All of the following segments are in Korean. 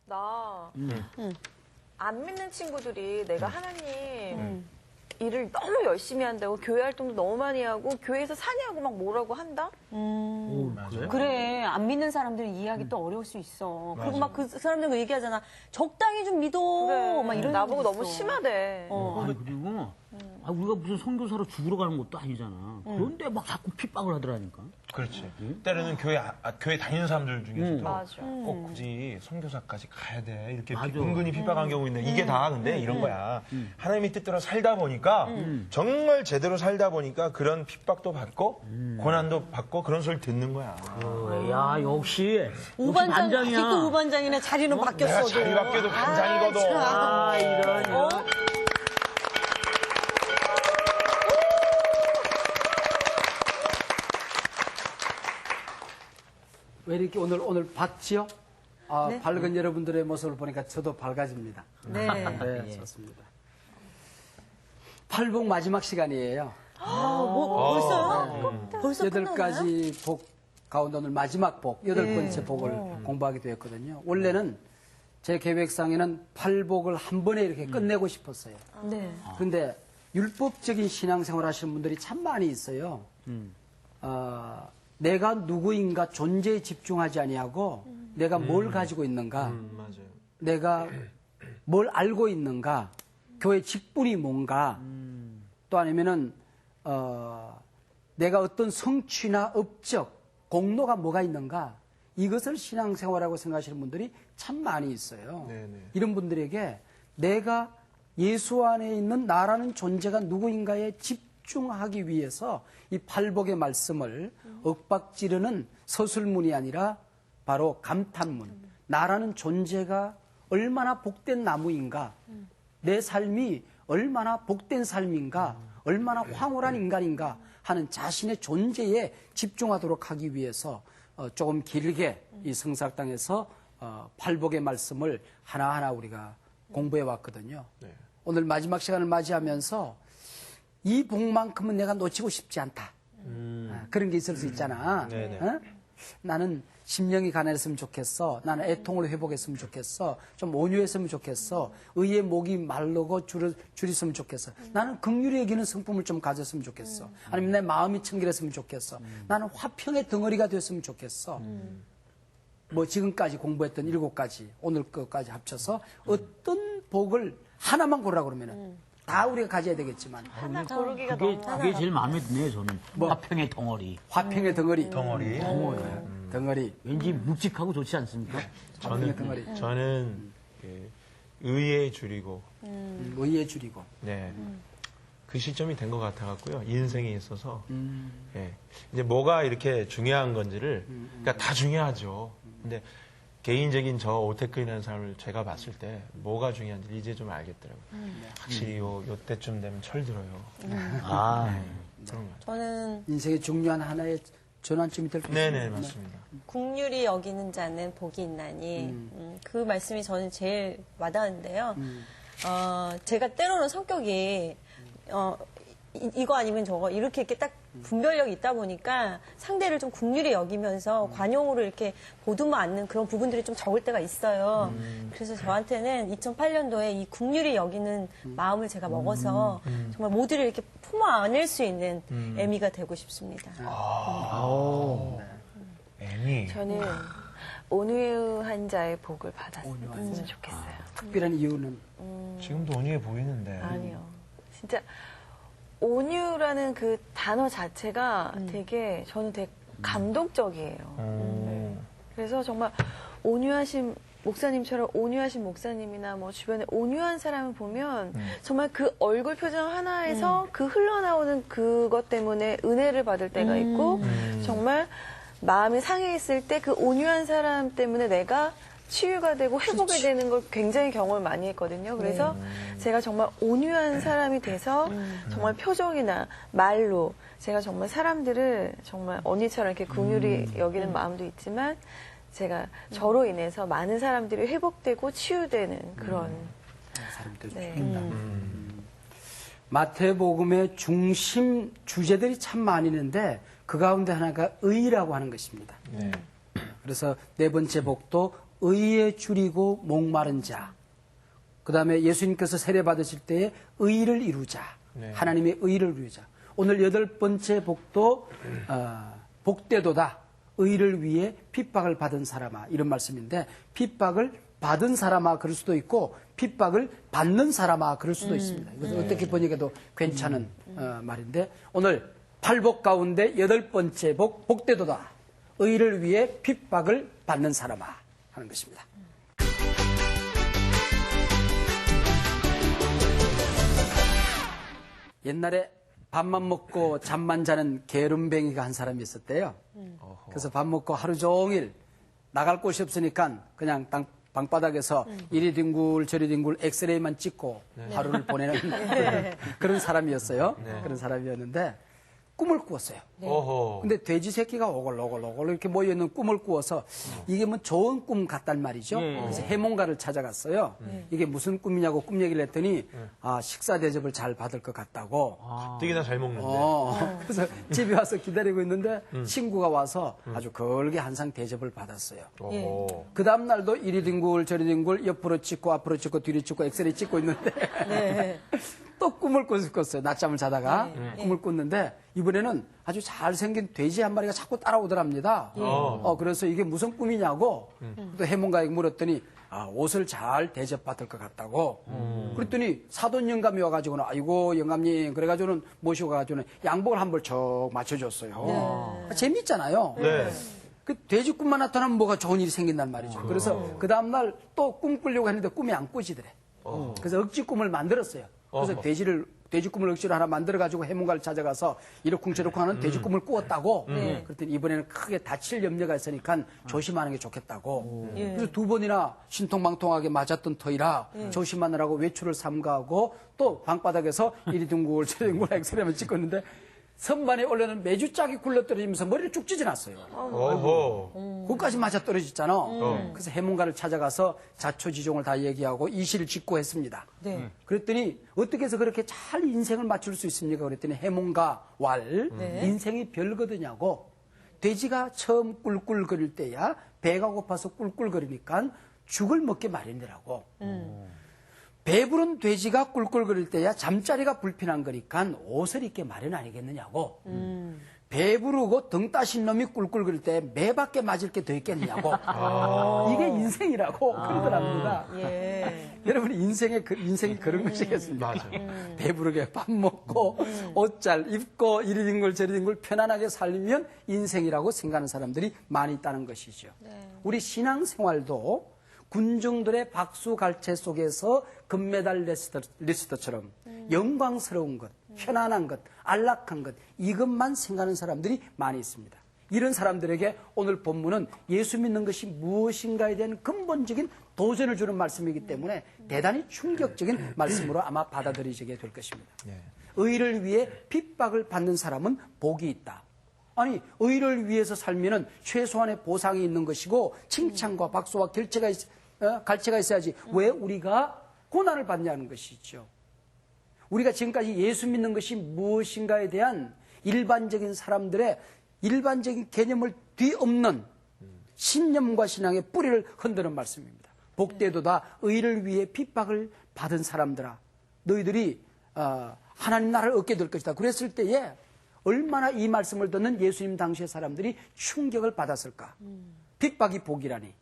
나 안 믿는 친구들이 내가 하나님 일을 너무 열심히 한다고 교회 활동도 너무 많이 하고 교회에서 사냐고 막 뭐라고 한다? 그래, 안 믿는 사람들은 이해하기 또 어려울 수 있어. 그리고 막 그 사람들 얘기하잖아. 적당히 좀 믿어. 그래. 막 이런 나보고 것도 너무 있어. 심하대. 아니, 그리고 우리가 무슨 선교사로 죽으러 가는 것도 아니잖아. 그런데 막 자꾸 핍박을 하더라니까. 그렇지. 때로는 교회 다니는 사람들 중에서도 맞아. 꼭 굳이 선교사까지 가야 돼. 이렇게 맞아. 은근히 핍박한 경우 있는데 이게 다 근데 이런 거야. 하나님의 뜻대로 살다 보니까 정말 제대로 살다 보니까 그런 핍박도 받고 고난도 받고 그런 소리를 듣는 거야. 야, 역시 우반장, 반장이야. 아직도 우반장이네. 자리는 내가 바뀌었어도. 자리 바뀌어도 반장이거든. 이런. 왜 이렇게 오늘 밝지요? 네. 밝은 여러분들의 모습을 보니까 저도 밝아집니다. 네. 네, 좋습니다. 팔복 마지막 시간이에요. 벌써요? 벌써 여덟 끝나나요? 가지 복 가운데 오늘 마지막 복, 여덟 번째 복을 공부하게 되었거든요. 원래는 제 계획상에는 팔복을 한 번에 이렇게 끝내고 싶었어요. 네. 그런데 율법적인 신앙생활 하시는 분들이 참 많이 있어요. 내가 누구인가 존재에 집중하지 아니하고 내가 뭘 가지고 있는가, 맞아요. 내가 뭘 알고 있는가, 교회 직분이 뭔가, 또 아니면은 내가 어떤 성취나 업적, 공로가 뭐가 있는가, 이것을 신앙생활이라고 생각하시는 분들이 참 많이 있어요. 네네. 이런 분들에게 내가 예수 안에 있는 나라는 존재가 누구인가에 집중하기 위해서 이 팔복의 말씀을 엇박지르는 서술문이 아니라 바로 감탄문. 나라는 존재가 얼마나 복된 나무인가, 내 삶이 얼마나 복된 삶인가, 얼마나 황홀한 인간인가 하는 자신의 존재에 집중하도록 하기 위해서 조금 길게 이 성사학당에서 팔복의 말씀을 하나하나 우리가 공부해 왔거든요. 네. 오늘 마지막 시간을 맞이하면서 이 복만큼은 내가 놓치고 싶지 않다. 그런 게 있을 수 있잖아. 네네. 어? 나는 심령이 가난했으면 좋겠어. 나는 애통을 회복했으면 좋겠어. 좀 온유했으면 좋겠어. 의의 목이 마르고 줄였으면 좋겠어. 나는 긍휼히 여기는 성품을 좀 가졌으면 좋겠어. 아니면 내 마음이 청결했으면 좋겠어. 나는 화평의 덩어리가 됐으면 좋겠어. 뭐 지금까지 공부했던 7가지, 오늘 것까지 합쳐서 어떤 복을 하나만 고르라 그러면은 다 우리가 가져야 되겠지만 하나 고르기가 그게, 너무 그게 제일 마음에 드네요, 저는. 화평의 덩어리. 화평의 덩어리. 덩어리. 덩어리. 왠지 묵직하고 좋지 않습니까? 화평의 덩어리. 저는 의에 줄이고 의에 줄이고. 네. 그 시점이 된 것 같아갖고요. 인생에 있어서. 예. 이제 뭐가 이렇게 중요한 건지를, 그러니까 다 중요하죠. 근데 개인적인 저 오태근이라는 사람을 제가 봤을 때 뭐가 중요한지 이제 좀 알겠더라고요. 확실히 요 때쯤 되면 철들어요. 아. 그런 것 같아요. 저는 인생의 중요한 하나의 전환점이 될 것입니다. 네네, 맞습니다. 국률이 여기는 자는 복이 있나니 그 말씀이 저는 제일 와닿는데요. 제가 때로는 성격이 이거 아니면 저거 이렇게 딱 분별력이 있다 보니까 상대를 좀 국률이 여기면서 관용으로 이렇게 보듬어 안는 그런 부분들이 좀 적을 때가 있어요. 그래서 저한테는 2008년도에 이 국률이 여기는 마음을 제가 먹어서 정말 모두를 이렇게 품어 안을 수 있는 애미가 되고 싶습니다. 애미. 저는 온유한 자의 복을 받았으면 좋겠어요. 특별한 이유는 지금도 온유해 보이는데. 아니요. 진짜 온유라는 그 단어 자체가 저는 되게 감동적이에요. 네. 그래서 정말 온유하신 목사님처럼 온유하신 목사님이나 뭐 주변에 온유한 사람을 보면 정말 그 얼굴 표정 하나에서 그 흘러나오는 그것 때문에 은혜를 받을 때가 있고 정말 마음이 상해 있을 때 그 온유한 사람 때문에 내가 치유가 되고 회복이 되는 걸 굉장히 경험을 많이 했거든요. 그래서 제가 정말 온유한 사람이 돼서 정말 표정이나 말로 제가 정말 사람들을 정말 언니처럼 이렇게 긍휼히 여기는 마음도 있지만 제가 저로 인해서 많은 사람들이 회복되고 치유되는 그런 사람들 네. 죽인다. 마태복음의 중심 주제들이 참 많이 있는데 그 가운데 하나가 의라고 하는 것입니다. 네. 그래서 네 번째 복도 의에 줄이고 목마른 자. 그 다음에 예수님께서 세례 받으실 때에 의를 이루자. 네. 하나님의 의를 이루자. 오늘 8번째 복도, 복되도다. 의를 위해 핍박을 받은 사람아. 이런 말씀인데, 핍박을 받은 사람아 그럴 수도 있고, 핍박을 받는 사람아 그럴 수도 있습니다. 이것은 어떻게 번역해도 괜찮은 말인데, 오늘 8복 가운데 8번째 복, 복되도다. 의를 위해 핍박을 받는 사람아. 하는 것입니다. 옛날에 밥만 먹고 잠만 자는 게으름뱅이가 한 사람이 있었대요. 그래서 밥 먹고 하루 종일 나갈 곳이 없으니까 그냥 방바닥에서 이리 뒹굴 저리 뒹굴 엑스레이만 찍고 하루를 보내는 그런 사람이었어요. 그런 사람이었는데 꿈을 꾸었어요. 어허. 근데 돼지 새끼가 오글오글 이렇게 모여있는 꿈을 꾸어서 이게 뭐 좋은 꿈 같단 말이죠. 그래서 해몽가를 찾아갔어요. 이게 무슨 꿈이냐고 꿈 얘기를 했더니 식사 대접을 잘 받을 것 같다고. 가뜩이나 잘 먹는데. 그래서 집에 와서 기다리고 있는데 친구가 와서 아주 걸게 한상 대접을 받았어요. 어허. 그 다음날도 이리 뒹굴 저리 뒹굴 옆으로 찍고 앞으로 찍고 뒤로 찍고 엑스레이 찍고 있는데 또 꿈을 꿨어요. 낮잠을 자다가 꿈을 꿨는데 이번에는 아주 잘생긴 돼지 한 마리가 자꾸 따라오더랍니다. 그래서 이게 무슨 꿈이냐고 또 해몽가에게 물었더니 옷을 잘 대접받을 것 같다고. 그랬더니 사돈 영감이 와가지고는 아이고 영감님 그래가지고는 모시고 가가지고는 양복을 한 벌 척 맞춰줬어요. 재밌잖아요. 네. 그 돼지 꿈만 나타나면 뭐가 좋은 일이 생긴단 말이죠. 그래서 그 다음날 또 꿈 꾸려고 했는데 꿈이 안 꾸지더래. 그래서 억지 꿈을 만들었어요. 그래서 돼지 꿈을 억지로 하나 만들어가지고 해몽가를 찾아가서 이러쿵저러쿵 하는 돼지 꿈을 꾸었다고. 그랬더니 이번에는 크게 다칠 염려가 있으니까 조심하는 게 좋겠다고. 그래서 2번이나 신통방통하게 맞았던 터이라 조심하느라고 외출을 삼가하고 또 방바닥에서 이리 둥글 저리 둥글 엑스레이만 찍고 있는데 선반에 올려는 매주 짝이 굴러떨어지면서 머리를 쭉 찢어놨어요. 어허. 그것까지 맞아 떨어졌잖아. 그래서 해몽가를 찾아가서 자초지종을 다 얘기하고 이실을 짓고 했습니다. 그랬더니 어떻게 해서 그렇게 잘 인생을 맞출 수 있습니까? 그랬더니 해몽가 왈 인생이 별거드냐고. 돼지가 처음 꿀꿀거릴 때야 배가 고파서 꿀꿀거리니까 죽을 먹게 마련이라고. 배부른 돼지가 꿀꿀거릴 때야 잠자리가 불편한 거니까 옷을 입게 마련 아니겠느냐고. 배부르고 등 따신 놈이 꿀꿀거릴 때 매밖에 맞을 게 더 있겠느냐고. 이게 인생이라고 그러더랍니다. 여러분 인생이 그런 것이겠습니까? 배부르게 밥 먹고 옷 잘 입고 이리 뒹굴 저리 뒹굴 편안하게 살면 인생이라고 생각하는 사람들이 많이 있다는 것이죠. 우리 신앙생활도 군중들의 박수갈채 속에서 금메달 리스트처럼 영광스러운 것, 편안한 것, 안락한 것 이것만 생각하는 사람들이 많이 있습니다. 이런 사람들에게 오늘 본문은 예수 믿는 것이 무엇인가에 대한 근본적인 도전을 주는 말씀이기 때문에 대단히 충격적인 말씀으로 아마 받아들이게 될 것입니다. 의를 위해 핍박을 받는 사람은 복이 있다. 아니 의를 위해서 살면은 최소한의 보상이 있는 것이고 칭찬과 박수와 갈채가 있어야지 왜 우리가 고난을 받냐는 것이죠. 우리가 지금까지 예수 믿는 것이 무엇인가에 대한 일반적인 사람들의 일반적인 개념을 뒤엎는 신념과 신앙의 뿌리를 흔드는 말씀입니다. 복되도다 의를 위해 핍박을 받은 사람들아 너희들이 하나님 나라를 얻게 될 것이다. 그랬을 때에 얼마나 이 말씀을 듣는 예수님 당시의 사람들이 충격을 받았을까. 핍박이 복이라니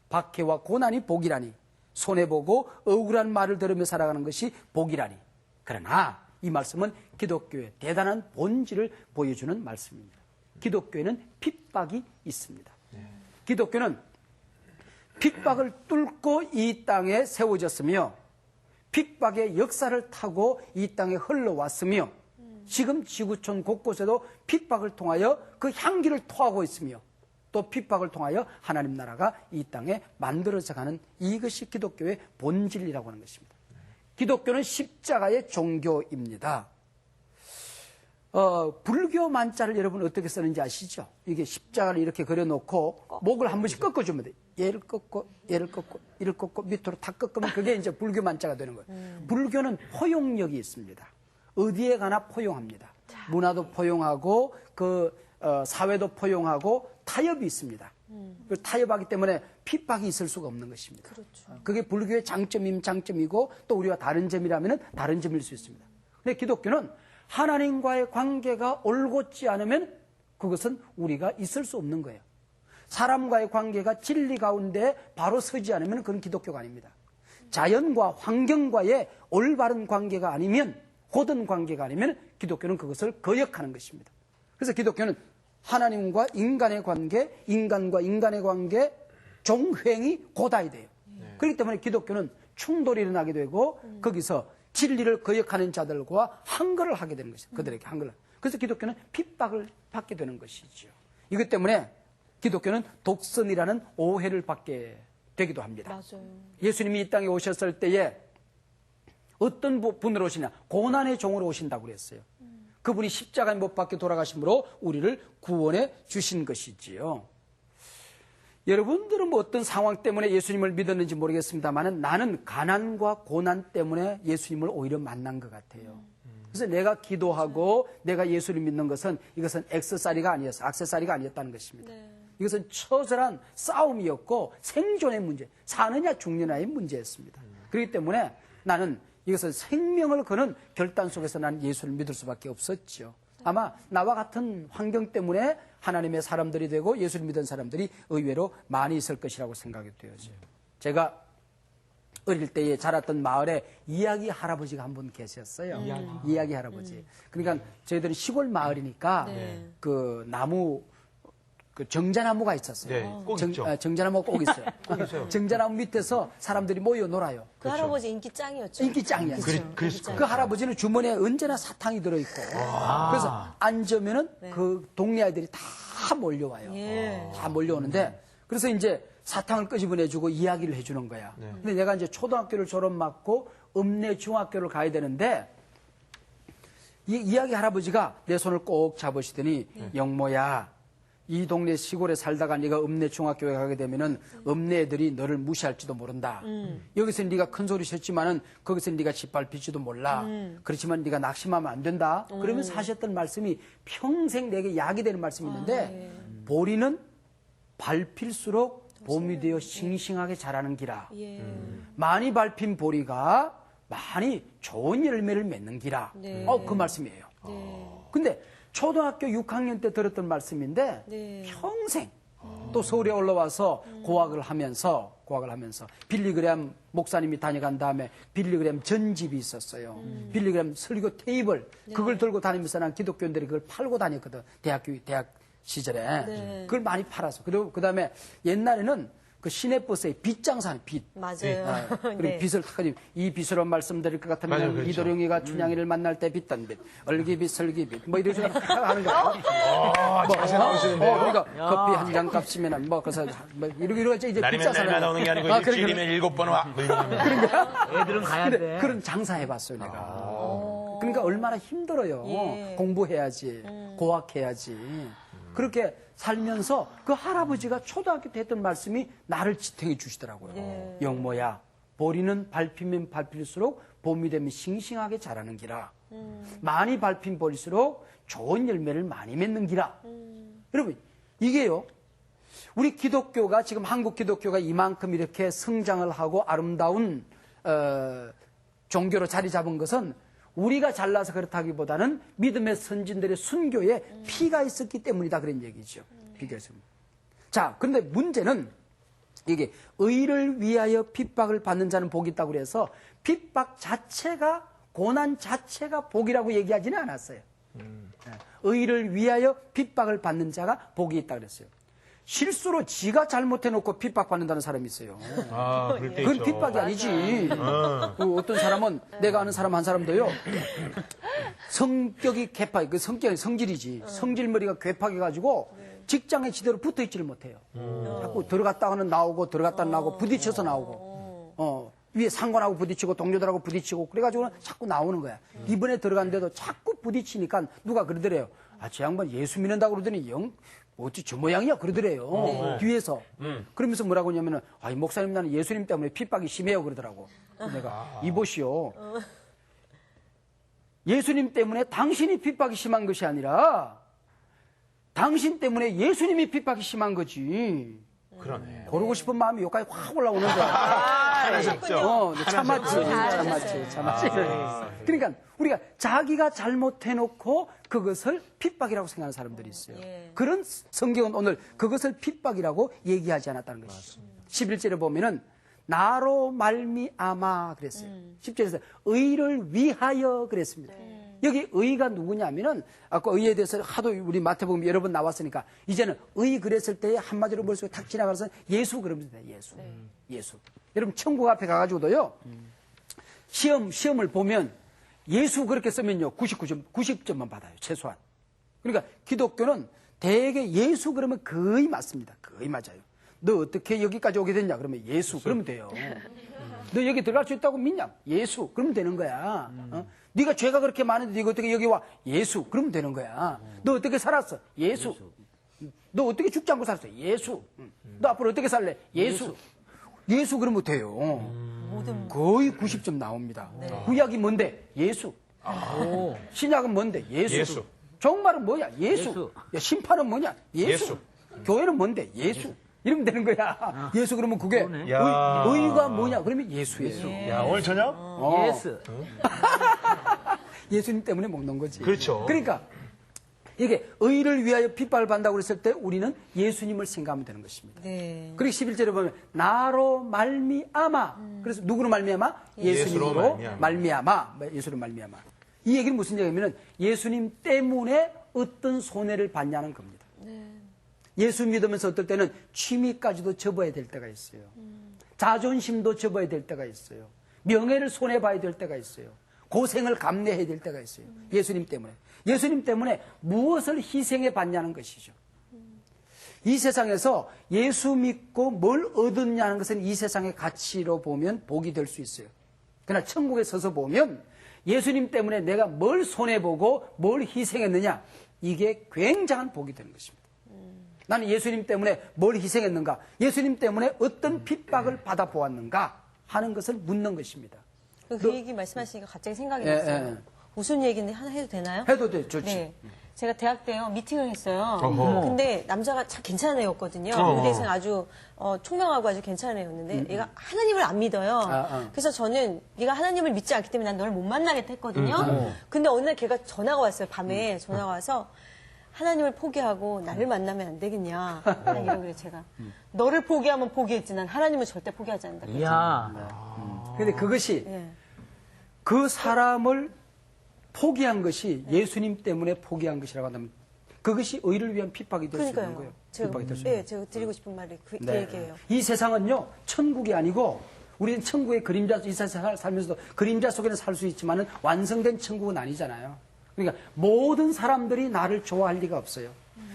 박해와 고난이 복이라니 손해보고 억울한 말을 들으며 살아가는 것이 복이라니. 그러나 이 말씀은 기독교의 대단한 본질을 보여주는 말씀입니다. 기독교에는 핍박이 있습니다. 기독교는 핍박을 뚫고 이 땅에 세워졌으며 핍박의 역사를 타고 이 땅에 흘러왔으며 지금 지구촌 곳곳에도 핍박을 통하여 그 향기를 토하고 있으며 또 핍박을 통하여 하나님 나라가 이 땅에 만들어져 가는 이것이 기독교의 본질이라고 하는 것입니다. 기독교는 십자가의 종교입니다. 불교 만자를 여러분 어떻게 쓰는지 아시죠? 이게 십자가를 이렇게 그려놓고 목을 한 번씩 꺾어주면 돼요. 얘를 꺾고 얘를 꺾고 이를 꺾고 밑으로 다 꺾으면 그게 이제 불교 만자가 되는 거예요. 불교는 포용력이 있습니다. 어디에 가나 포용합니다. 문화도 포용하고 사회도 포용하고 타협이 있습니다. 그 타협하기 때문에 핍박이 있을 수가 없는 것입니다. 그게 불교의 장점이면 장점이고 또 우리와 다른 점이라면 다른 점일 수 있습니다. 근데 기독교는 하나님과의 관계가 올곧지 않으면 그것은 우리가 있을 수 없는 거예요. 사람과의 관계가 진리 가운데 바로 서지 않으면 그건 기독교가 아닙니다. 자연과 환경과의 올바른 관계가 아니면, 고든 관계가 아니면 기독교는 그것을 거역하는 것입니다. 그래서 기독교는 하나님과 인간의 관계, 인간과 인간의 관계, 종횡이 곧아야 돼요. 그렇기 때문에 기독교는 충돌이 일어나게 되고 거기서 진리를 거역하는 자들과 한글을 하게 되는 것이죠. 그들에게 한글을. 그래서 기독교는 핍박을 받게 되는 것이죠. 이것 때문에 기독교는 독선이라는 오해를 받게 되기도 합니다. 맞아요. 예수님이 이 땅에 오셨을 때에 어떤 분으로 오시냐? 고난의 종으로 오신다고 그랬어요. 그분이 십자가에 못 박혀 돌아가심으로 우리를 구원해 주신 것이지요. 여러분들은 뭐 어떤 상황 때문에 예수님을 믿었는지 모르겠습니다만 나는 가난과 고난 때문에 예수님을 오히려 만난 것 같아요. 그래서 내가 기도하고 내가 예수를 믿는 것은 이것은 액세서리가 아니었어요. 액세서리가 아니었다는 것입니다. 이것은 처절한 싸움이었고 생존의 문제, 사느냐 죽느냐의 문제였습니다. 그렇기 때문에 나는 이것은 생명을 거는 결단 속에서 나는 예수를 믿을 수밖에 없었죠. 아마 나와 같은 환경 때문에 하나님의 사람들이 되고 예수를 믿은 사람들이 의외로 많이 있을 것이라고 생각이 되어져요. 제가 어릴 때에 자랐던 마을에 이야기 할아버지가 한 분 계셨어요. 이야기 할아버지. 그러니까 저희들은 시골 마을이니까 그 나무, 그 정자나무가 있었어요. 네, 꼭 있죠. 정자나무가 꼭 있어요. 꼭 있어요. 정자나무 밑에서 사람들이 모여 놀아요. 그 할아버지 인기 짱이었죠. 인기 짱이었어요. 그랬을 그 할아버지는 주머니에 언제나 사탕이 들어있고 그래서 앉으면은 그 동네 아이들이 다 몰려와요. 다 몰려오는데 그래서 이제 사탕을 끄집어내주고 이야기를 해주는 거야. 근데 내가 이제 초등학교를 졸업 맞고 읍내 중학교를 가야 되는데 이 이야기 할아버지가 내 손을 꼭 잡으시더니 영모야, 이 동네 시골에 살다가 네가 읍내 중학교에 가게 되면은 읍내 애들이 너를 무시할지도 모른다. 여기서 네가 큰 소리 쳤지만은 거기서 네가 짓밟힐지도 몰라. 그렇지만 네가 낙심하면 안 된다. 그러면서 하셨던 말씀이 평생 내게 약이 되는 말씀이 있는데 보리는 밟힐수록 봄이 되어 싱싱하게 자라는 기라. 많이 밟힌 보리가 많이 좋은 열매를 맺는 기라. 그 말씀이에요. 근데 초등학교 6학년 때 들었던 말씀인데 평생 또 서울에 올라와서 고학을 하면서 빌리그램 목사님이 다녀간 다음에 빌리그램 전집이 있었어요. 빌리그램 설교 테이블 그걸 들고 다니면서 난 기독교인들이 그걸 팔고 다녔거든. 대학 시절에 그걸 많이 팔아서 그리고 그 다음에 옛날에는 그 시내버스에 빗장사는 빗. 맞아요. 그리고 네. 빗을 타가지고 이 빗으로 말씀드릴 것 같으면 맞아요, 그렇죠. 이도령이가 춘향이를 만날 때 빗던 빗, 얼기빗, 설기빗, 뭐 이런 식으로 하는 거예요. 자세 나오시는데요. 그러니까 커피 한 잔 값이면은 뭐 그래서 뭐 이러고 이제 날이면 날마다 나오는 게 아니고 일주일이면 7번 와. 뭐 이러면. 애들은 가야 돼. 그런 장사 해봤어요, 내가. 그러니까 얼마나 힘들어요. 공부해야지, 고학해야지. 그렇게 살면서 그 할아버지가 초등학교 때 했던 말씀이 나를 지탱해 주시더라고요. 영모야, 보리는 밟히면 밟힐수록 봄이 되면 싱싱하게 자라는 기라. 많이 밟힌 보리일수록 좋은 열매를 많이 맺는 기라. 여러분, 이게요. 우리 기독교가 지금 한국 기독교가 이만큼 이렇게 성장을 하고 아름다운 종교로 자리 잡은 것은 우리가 잘나서 그렇다기보다는 믿음의 선진들의 순교에 피가 있었기 때문이다 그런 얘기죠. 피가 있습니다. 자, 그런데 문제는 이게 의를 위하여 핍박을 받는 자는 복이 있다고 그래서 핍박 자체가 고난 자체가 복이라고 얘기하지는 않았어요. 의를 위하여 핍박을 받는 자가 복이 있다고 그랬어요. 실수로 지가 잘못해놓고 핍박받는다는 사람이 있어요. 그럴 때 그건 있죠. 핍박이 아니지. 그 어떤 사람은 내가 아는 사람 한 사람도요. 성격이 괴팍, 그 성격이 성질이지. 성질머리가 괴팍해가지고 직장에 제대로 붙어있지를 못해요. 자꾸 들어갔다가는 나오고 들어갔다 나오고 부딪혀서 나오고 위에 상관하고 부딪히고 동료들하고 부딪히고 그래가지고는 자꾸 나오는 거야. 이번에 들어갔는데도 자꾸 부딪히니까 누가 그러더래요. 아, 저 양반 예수 믿는다고 그러더니 어찌 저 모양이야 그러더래요. 뒤에서. 그러면서 뭐라고 하냐면은 이 목사님 나는 예수님 때문에 핍박이 심해요 그러더라고. 내가 이보시오. 예수님 때문에 당신이 핍박이 심한 것이 아니라 당신 때문에 예수님이 핍박이 심한 거지. 그러네. 고르고 싶은 마음이 여기까지 확 올라오는 거야. 참았지. 그러니까 우리가 자기가 잘못해놓고 그것을 핍박이라고 생각하는 사람들이 있어요. 그런 성경은 오늘 그것을 핍박이라고 얘기하지 않았다는 것이죠. 11절에 보면은 나로 말미암아 그랬어요. 10절에서 의를 위하여 그랬습니다. 여기 의가 누구냐면은 아까 의에 대해서 하도 우리 마태복음 여러 번 나왔으니까 이제는 의 그랬을 때 한마디로 머릿속에 탁 지나가서 예수 그러면 돼요. 예수. 여러분 천국 앞에 가가지고도요. 시험을 보면 예수 그렇게 쓰면요 90점만 받아요. 최소한. 그러니까 기독교는 대개 예수 그러면 거의 맞습니다. 거의 맞아요. 너 어떻게 여기까지 오게 됐냐? 그러면 예수 그러면 돼요. 너 여기 들어갈 수 있다고 믿냐? 예수 그러면 되는 거야. 네가 죄가 그렇게 많은데 네가 어떻게 여기 와? 예수 그러면 되는 거야. 너 어떻게 살았어? 예수. 너 어떻게 죽지 않고 살았어? 예수. 너 앞으로 어떻게 살래? 예수. 예수 그러면 돼요. 거의 90점 나옵니다. 구약이 뭔데? 예수. 신약은 뭔데? 예수. 종말은 뭐야? 예수. 야, 심판은 뭐냐? 예수. 교회는 뭔데? 예수. 이러면 되는 거야. 예수 그러면 그게 의가 뭐냐? 그러면 예수예요. 야, 오늘 저녁? 예수. 예수님 때문에 먹는 거지. 그렇죠. 그러니까 이게 의를 위하여 핍박을 받는다고 그랬을 때 우리는 예수님을 생각하면 되는 것입니다. 네. 그리고 11절에 보면 나로 말미암아. 그래서 누구로 말미암아? 예수님으로 말미암아. 예수로 말미암아. 이 얘기는 무슨 얘기냐면 예수님 때문에 어떤 손해를 받냐는 겁니다. 예수 믿으면서 어떨 때는 취미까지도 접어야 될 때가 있어요. 자존심도 접어야 될 때가 있어요. 명예를 손해봐야 될 때가 있어야 고생을 감내해야 될 때가 있어요. 예수님 때문에. 예수님 때문에 무엇을 희생해 받냐는 것이죠. 이 세상에서 예수 믿고 뭘 얻었냐는 것은 이 세상의 가치로 보면 복이 될 수 있어요. 그러나 천국에 서서 보면 예수님 때문에 내가 뭘 손해보고 뭘 희생했느냐, 이게 굉장한 복이 되는 것입니다. 나는 예수님 때문에 뭘 희생했는가, 예수님 때문에 어떤 핍박을 받아보았는가 하는 것을 묻는 것입니다. 그 얘기 말씀하시니까 갑자기 생각이 났어요. 무슨 얘기인데 하나 해도 되나요? 해도 돼, 좋지. 네. 제가 대학 때요 미팅을 했어요. 어허. 근데 남자가 참 괜찮은 애였거든요. 무대에서는 아주 총명하고 아주 괜찮은 애였는데 얘가 하나님을 안 믿어요. 그래서 저는 네가 하나님을 믿지 않기 때문에 난 너를 못 만나겠다 했거든요. 근데 어느 날 걔가 전화가 왔어요. 밤에 전화가 와서 하나님을 포기하고 나를 만나면 안 되겠냐. 이러고 그래 제가. 너를 포기하면 포기했지 난 하나님을 절대 포기하지 않는다. 이야. 근데 그것이 예. 그 사람을 포기한 것이 예수님 때문에 포기한 것이라고 한다면 그것이 의를 위한 핍박이 될 수 있는 그러니까요. 거예요. 제가, 핍박이 될 수 네, 있는 제가 드리고 싶은 말이 그 네. 얘기예요. 이 세상은요, 천국이 아니고 우리는 천국의 그림자, 이 세상 살면서도 그림자 속에는 살 수 있지만은 완성된 천국은 아니잖아요. 그러니까 모든 사람들이 나를 좋아할 리가 없어요.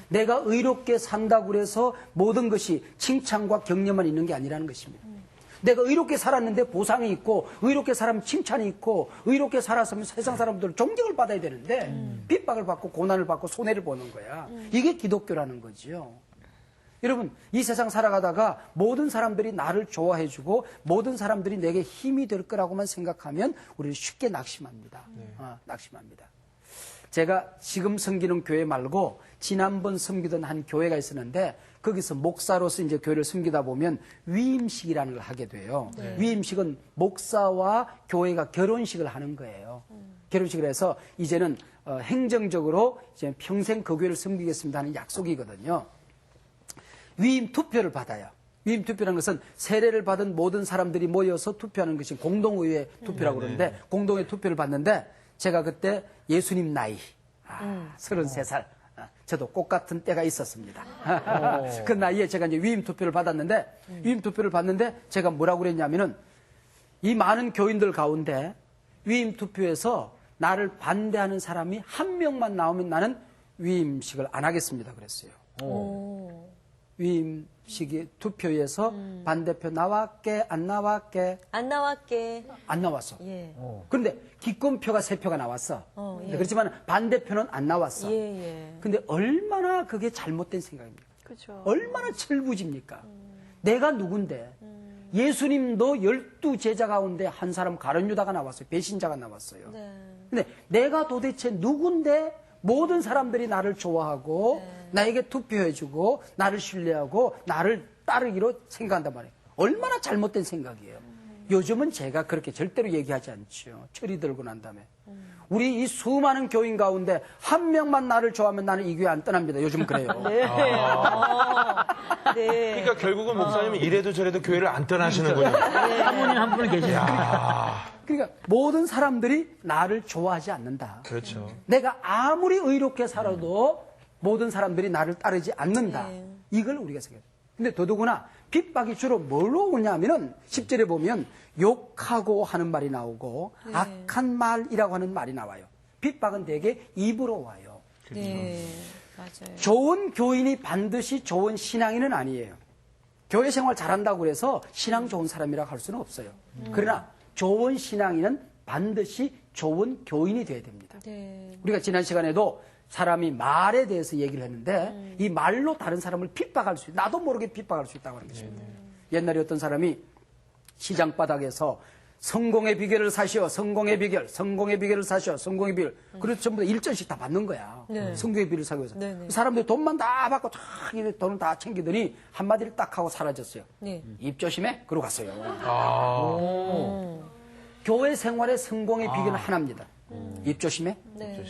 내가 의롭게 산다고 해서 모든 것이 칭찬과 격려만 있는 게 아니라는 것입니다. 내가 의롭게 살았는데 보상이 있고 의롭게 살면 칭찬이 있고 의롭게 살았으면 세상 사람들 존경을 받아야 되는데 핍박을 받고 고난을 받고 손해를 보는 거야. 이게 기독교라는 거지요. 여러분 이 세상 살아가다가 모든 사람들이 나를 좋아해주고 모든 사람들이 내게 힘이 될 거라고만 생각하면 우리는 쉽게 낙심합니다. 낙심합니다. 제가 지금 섬기는 교회 말고 지난번 섬기던 한 교회가 있었는데 거기서 목사로서 이제 교회를 섬기다 보면 위임식이라는 걸 하게 돼요. 위임식은 목사와 교회가 결혼식을 하는 거예요. 결혼식을 해서 이제는 행정적으로 이제 평생 그 교회를 섬기겠습니다 하는 약속이거든요. 위임 투표를 받아요. 위임 투표라는 것은 세례를 받은 모든 사람들이 모여서 투표하는 것이 공동의회 투표라고 그러는데 공동의회 투표를 받는데 제가 그때 예수님 나이 33살 저도 꽃 같은 때가 있었습니다. 그 나이에 제가 이제 위임 투표를 받았는데 위임 투표를 받는데 제가 뭐라고 그랬냐면은 이 많은 교인들 가운데 위임 투표에서 나를 반대하는 사람이 한 명만 나오면 나는 위임식을 안 하겠습니다 그랬어요. 위임식이 투표에서 반대표 나왔게 안 나왔게 안 나왔게. 안 나왔어. 예. 그런데 기권표가 3표가 나왔어. 예. 그렇지만 반대표는 안 나왔어. 예. 근데 얼마나 그게 잘못된 생각입니까? 그렇죠. 얼마나 철부지입니까? 내가 누군데? 예수님도 12제자 가운데 한 사람 가룟유다가 나왔어요. 배신자가 나왔어요. 네. 근데 내가 도대체 누군데 모든 사람들이 나를 좋아하고 나에게 투표해주고 나를 신뢰하고 나를 따르기로 생각한단 말이에요. 얼마나 잘못된 생각이에요. 요즘은 제가 그렇게 절대로 얘기하지 않죠. 철이 들고 난 다음에. 우리 이 수많은 교인 가운데 한 명만 나를 좋아하면 나는 이 교회 안 떠납니다. 요즘 그래요. 네. 네. 그러니까 결국은 목사님은 이래도 저래도 교회를 안 떠나시는군요. 사모님 한 분이 계시니까. 그러니까 모든 사람들이 나를 좋아하지 않는다. 그렇죠. 내가 아무리 의롭게 살아도 모든 사람들이 나를 따르지 않는다. 이걸 우리가 생각해요. 근데 더더구나 핍박이 주로 뭘로 오냐면은 10절에 보면 욕하고 하는 말이 나오고 악한 말이라고 하는 말이 나와요. 핍박은 대개 입으로 와요. 네, 맞아요. 좋은 교인이 반드시 좋은 신앙인은 아니에요. 교회 생활 잘한다고 해서 신앙 좋은 사람이라고 할 수는 없어요. 그러나 좋은 신앙인은 반드시 좋은 교인이 돼야 됩니다. 네. 우리가 지난 시간에도 사람이 말에 대해서 얘기를 했는데 이 말로 다른 사람을 핍박할 수 있다. 나도 모르게 핍박할 수 있다고 하는 것입니다. 옛날에 어떤 사람이 시장 바닥에서 성공의 비결을 사시오. 성공의 비결. 성공의 비결을 사시오. 성공의 비결. 그래서 전부 다 1전씩 다 받는 거야. 성공의 비결을 사기 위해서. 사람들이 돈만 다 받고 쫙 돈을 다 챙기더니 한마디를 딱 하고 사라졌어요. 네. 입 조심해. 그러고 갔어요. 교회 생활의 성공의 비결은 하나입니다. 입 조심해. 네.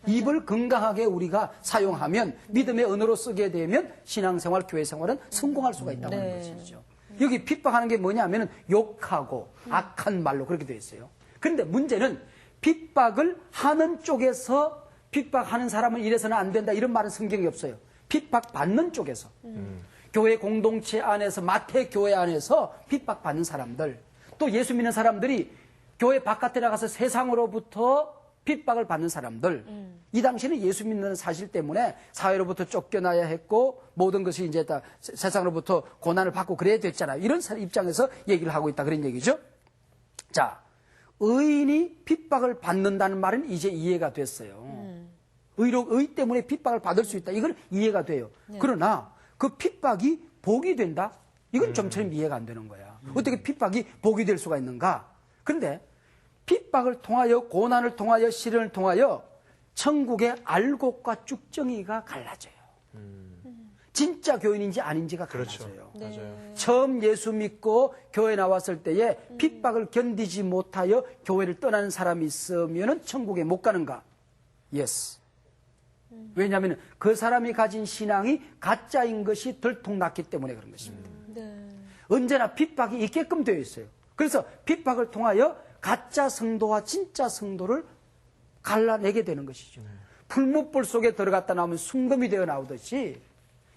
입을 건강하게 우리가 사용하면 믿음의 언어로 쓰게 되면 신앙생활, 교회생활은 성공할 수가 있다고 하는 것이죠. 여기 핍박하는 게 뭐냐면 욕하고 악한 말로 그렇게 되어 있어요. 그런데 문제는 핍박을 하는 쪽에서 핍박하는 사람은 이래서는 안 된다 이런 말은 성경에 없어요. 핍박받는 쪽에서. 교회 공동체 안에서 마태 교회 안에서 핍박받는 사람들 또 예수 믿는 사람들이 교회 바깥에 나가서 세상으로부터 핍박을 받는 사람들. 이 당시에는 예수 믿는 사실 때문에 사회로부터 쫓겨나야 했고 모든 것이 이제 다 세상으로부터 고난을 받고 그래야 됐잖아요. 이런 입장에서 얘기를 하고 있다 그런 얘기죠. 자, 의인이 핍박을 받는다는 말은 이제 이해가 됐어요. 의 때문에 핍박을 받을 수 있다. 이건 이해가 돼요. 그러나 그 핍박이 복이 된다? 이건 좀처럼 이해가 안 되는 거야. 어떻게 핍박이 복이 될 수가 있는가? 그런데 핍박을 통하여 고난을 통하여 시련을 통하여 천국의 알곡과 쭉정이가 갈라져요. 진짜 교인인지 아닌지가 갈라져요. 맞아요. 처음 예수 믿고 교회 나왔을 때에 핍박을 견디지 못하여 교회를 떠나는 사람이 있으면 천국에 못 가는가? Yes. 왜냐하면 그 사람이 가진 신앙이 가짜인 것이 들통났기 때문에 그런 것입니다. 언제나 핍박이 있게끔 되어 있어요. 그래서 핍박을 통하여 가짜 성도와 진짜 성도를 갈라내게 되는 것이죠. 풀무불 속에 들어갔다 나오면 순금이 되어 나오듯이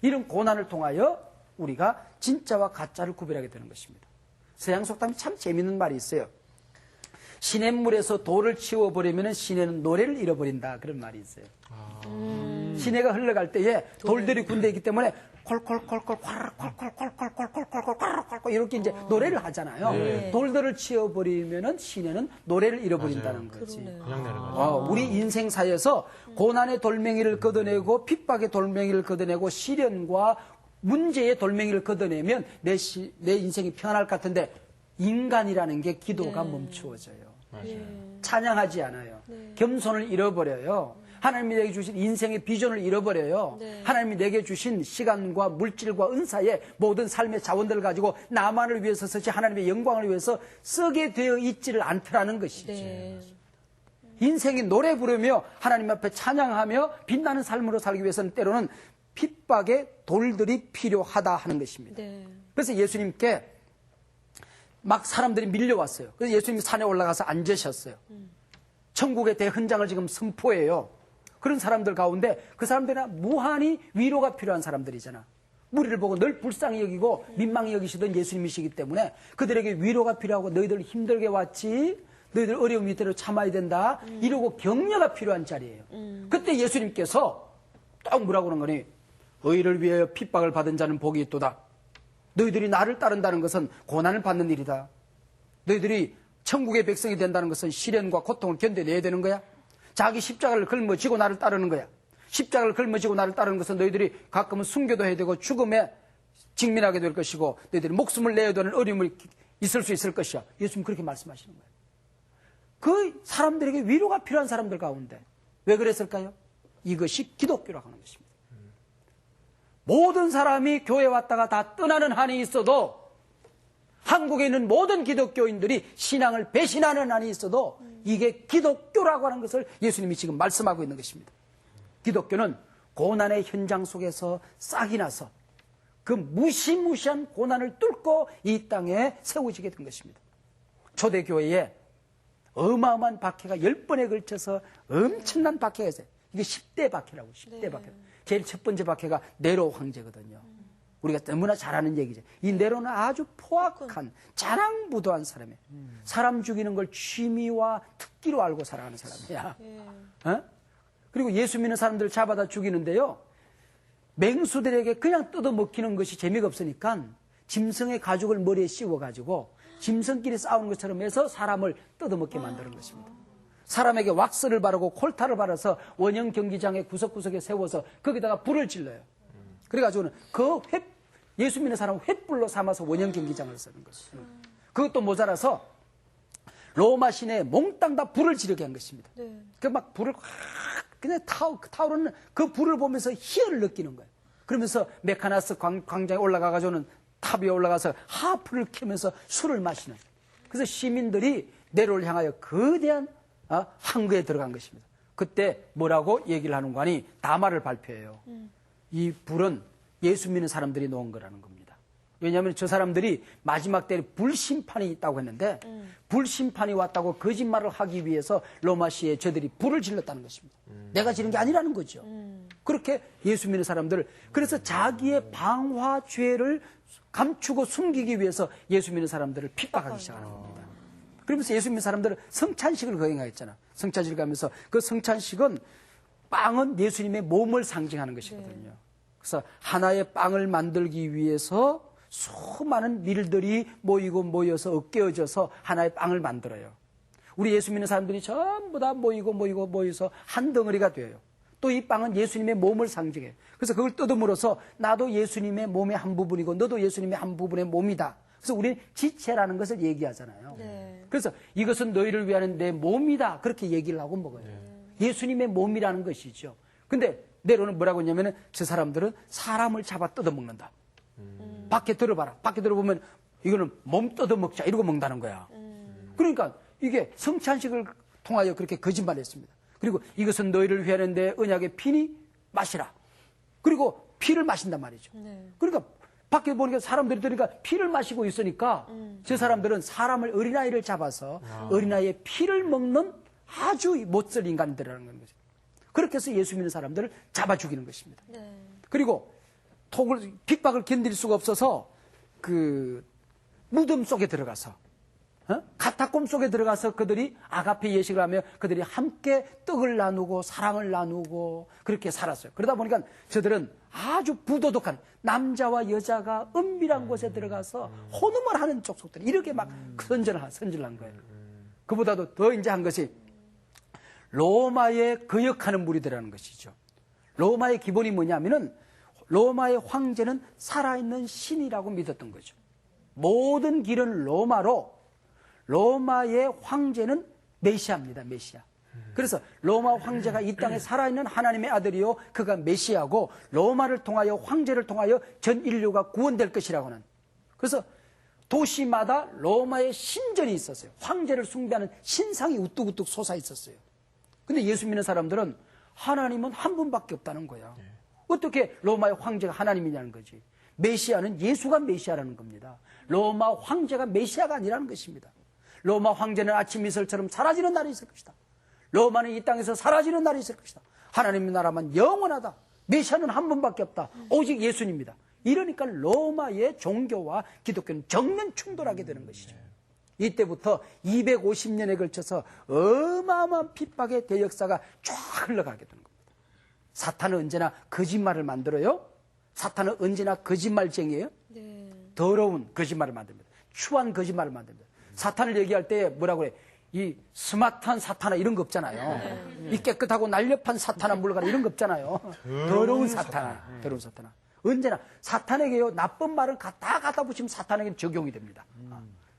이런 고난을 통하여 우리가 진짜와 가짜를 구별하게 되는 것입니다. 서양 속담에 참 재밌는 말이 있어요. 시냇물에서 돌을 치워버리면 시내는 노래를 잃어버린다. 그런 말이 있어요. 시내가 흘러갈 때에 돌들이 군대 있기 때문에 콜콜콜콜 콜콜콜콜콜콜콜콜콜콜콜 이렇게 이제 노래를 하잖아요. 돌들을 치워버리면은 시내는 노래를 잃어버린다는 거지. 그냥 내려가죠. 우리 인생사에서 고난의 돌멩이를 걷어내고 핍박의 돌멩이를 걷어내고 시련과 문제의 돌멩이를 걷어내면 내 인생이 편할 것 같은데 인간이라는 게 기도가 멈추어져요. 찬양하지 않아요. 겸손을 잃어버려요. 하나님이 내게 주신 인생의 비전을 잃어버려요. 하나님이 내게 주신 시간과 물질과 은사의 모든 삶의 자원들을 가지고 나만을 위해서 쓰지 하나님의 영광을 위해서 쓰게 되어 있지를 않더라는 것이죠. 인생이 노래 부르며 하나님 앞에 찬양하며 빛나는 삶으로 살기 위해서는 때로는 핍박의 돌들이 필요하다 하는 것입니다. 그래서 예수님께 막 사람들이 밀려왔어요. 그래서 예수님이 산에 올라가서 앉으셨어요. 천국의 대헌장을 지금 선포해요. 그런 사람들 가운데 그 사람들은 무한히 위로가 필요한 사람들이잖아. 무리를 보고 늘 불쌍히 여기고 민망히 여기시던 예수님이시기 때문에 그들에게 위로가 필요하고 너희들 힘들게 왔지? 너희들 어려움 이대로 참아야 된다. 이러고 격려가 필요한 자리예요. 그때 예수님께서 딱 뭐라고 하는 거니? 의를 위하여 핍박을 받은 자는 복이 있도다. 너희들이 나를 따른다는 것은 고난을 받는 일이다. 너희들이 천국의 백성이 된다는 것은 시련과 고통을 견뎌내야 되는 거야. 자기 십자가를 걸머지고 나를 따르는 거야. 십자가를 걸머지고 나를 따르는 것은 너희들이 가끔은 순교도 해야 되고 죽음에 직면하게 될 것이고 너희들이 목숨을 내야 되는 어려움이 있을 수 있을 것이야. 예수님 그렇게 말씀하시는 거예요. 그 사람들에게 위로가 필요한 사람들 가운데 왜 그랬을까요? 이것이 기독교라고 하는 것입니다. 모든 사람이 교회 왔다가 다 떠나는 한이 있어도 한국에 있는 모든 기독교인들이 신앙을 배신하는 한이 있어도 이게 기독교라고 하는 것을 예수님이 지금 말씀하고 있는 것입니다. 기독교는 고난의 현장 속에서 싹이 나서 그 무시무시한 고난을 뚫고 이 땅에 세워지게 된 것입니다. 초대교회에 어마어마한 박해가 10번에 걸쳐서 엄청난 박해가 있어요. 이게 10대 박해라고, 10대 박해. 제일 첫 번째 박해가 네로 황제거든요. 우리가 너무나 잘 아는 얘기죠. 이 네로는 아주 포악한, 자랑부도한 사람이에요. 사람 죽이는 걸 취미와 특기로 알고 살아가는 사람이야. 어? 그리고 예수 믿는 사람들을 잡아다 죽이는데요. 맹수들에게 그냥 뜯어먹히는 것이 재미가 없으니까 짐승의 가죽을 머리에 씌워가지고 짐승끼리 싸우는 것처럼 해서 사람을 뜯어먹게 만드는 것입니다. 사람에게 왁스를 바르고 콜타를 바르서 원형 경기장의 구석구석에 세워서 거기다가 불을 질러요. 그래가지고는 예수 믿는 사람을 횃불로 삼아서 원형 경기장을 쓰는 것이에요. 그것도 모자라서 로마 시내에 몽땅 다 불을 지르게 한 것입니다. 그 막 불을 그냥 타오르는 그 불을 보면서 희열을 느끼는 거예요. 그러면서 메카나스 광장에 올라가가지고는 탑 위에 올라가서 하프를 켜면서 술을 마시는. 그래서 시민들이 네로를 향하여 거대한 항거에 들어간 것입니다. 그때 뭐라고 얘기를 하는 거니 담화를 발표해요. 이 불은 예수 믿는 사람들이 놓은 거라는 겁니다. 왜냐하면 저 사람들이 마지막 때에 불심판이 있다고 했는데 불심판이 왔다고 거짓말을 하기 위해서 로마시에 저들이 불을 질렀다는 것입니다. 내가 지른 게 아니라는 거죠. 그렇게 예수 믿는 사람들을 그래서 자기의 방화죄를 감추고 숨기기 위해서 예수 믿는 사람들을 핍박하기 시작하는 겁니다. 그러면서 예수 믿는 사람들은 성찬식을 거행하였잖아. 성찬식을 가면서 그 성찬식은 빵은 예수님의 몸을 상징하는 것이거든요. 그래서 하나의 빵을 만들기 위해서 수많은 밀들이 모여서 엮여져서 하나의 빵을 만들어요. 우리 예수 믿는 사람들이 전부 다 모여서 한 덩어리가 돼요. 또 이 빵은 예수님의 몸을 상징해요. 그래서 그걸 뜯음으로써 나도 예수님의 몸의 한 부분이고 너도 예수님의 한 부분의 몸이다. 그래서 우리는 지체라는 것을 얘기하잖아요. 그래서 이것은 너희를 위한 내 몸이다. 그렇게 얘기를 하고 먹어요. 예수님의 몸이라는 것이죠. 근데 네로는 뭐라고 했냐면은 저 사람들은 사람을 잡아 뜯어먹는다. 밖에 들어봐라. 밖에 들어보면 이거는 몸 뜯어먹자 이러고 먹는다는 거야. 그러니까 이게 성찬식을 통하여 그렇게 거짓말을 했습니다. 그리고 이것은 너희를 위하는 내 언약의 피니 마시라. 그리고 피를 마신단 말이죠. 그러니까 밖에 보니까 사람들이 들으니까 피를 마시고 있으니까 저 사람들은 사람을 어린아이를 잡아서 어린아이의 피를 먹는 아주 못쓸 인간들이라는 거죠. 그렇게 해서 예수 믿는 사람들을 잡아 죽이는 것입니다. 그리고 핍박을 견딜 수가 없어서 그 무덤 속에 들어가서 카타콤 속에 들어가서 그들이 아가페 예식을 하며 그들이 함께 떡을 나누고 사랑을 나누고 그렇게 살았어요. 그러다 보니까 저들은 아주 부도덕한 남자와 여자가 은밀한 곳에 들어가서 혼음을 하는 족속들이 이렇게 막 선전한 거예요. 그보다도 더 이제 한 것이 로마에 거역하는 무리들이라는 것이죠. 로마의 기본이 뭐냐면은 로마의 황제는 살아있는 신이라고 믿었던 거죠. 모든 길은 로마로 로마의 황제는 메시아입니다. 메시아. 그래서 로마 황제가 이 땅에 살아있는 하나님의 아들이요 그가 메시아고 로마를 통하여 황제를 통하여 전 인류가 구원될 것이라고 하는. 그래서 도시마다 로마의 신전이 있었어요. 황제를 숭배하는 신상이 우뚝우뚝 솟아 있었어요. 근데 예수 믿는 사람들은 하나님은 한 분밖에 없다는 거야. 어떻게 로마의 황제가 하나님이냐는 거지. 메시아는 예수가 메시아라는 겁니다. 로마 황제가 메시아가 아니라는 것입니다. 로마 황제는 아침 이슬처럼 사라지는 날이 있을 것이다. 로마는 이 땅에서 사라지는 날이 있을 것이다. 하나님의 나라만 영원하다. 메시아는 한 분밖에 없다. 오직 예수님이다. 이러니까 로마의 종교와 기독교는 정면 충돌하게 되는 것이죠. 이때부터 250년에 걸쳐서 어마어마한 핍박의 대역사가 쫙 흘러가게 되는 겁니다. 사탄은 언제나 거짓말을 만들어요. 사탄은 언제나 거짓말쟁이에요. 더러운 거짓말을 만듭니다. 추한 거짓말을 만듭니다. 사탄을 얘기할 때 뭐라고 그래? 이 스마트한 사탄아 이런 거 없잖아요. 이 깨끗하고 날렵한 사탄아 물러가라 이런 거 없잖아요. 더러운 사탄아. 더러운 사탄아. 언제나 사탄에게요 나쁜 말을 갖다 붙이면 사탄에게는 적용이 됩니다.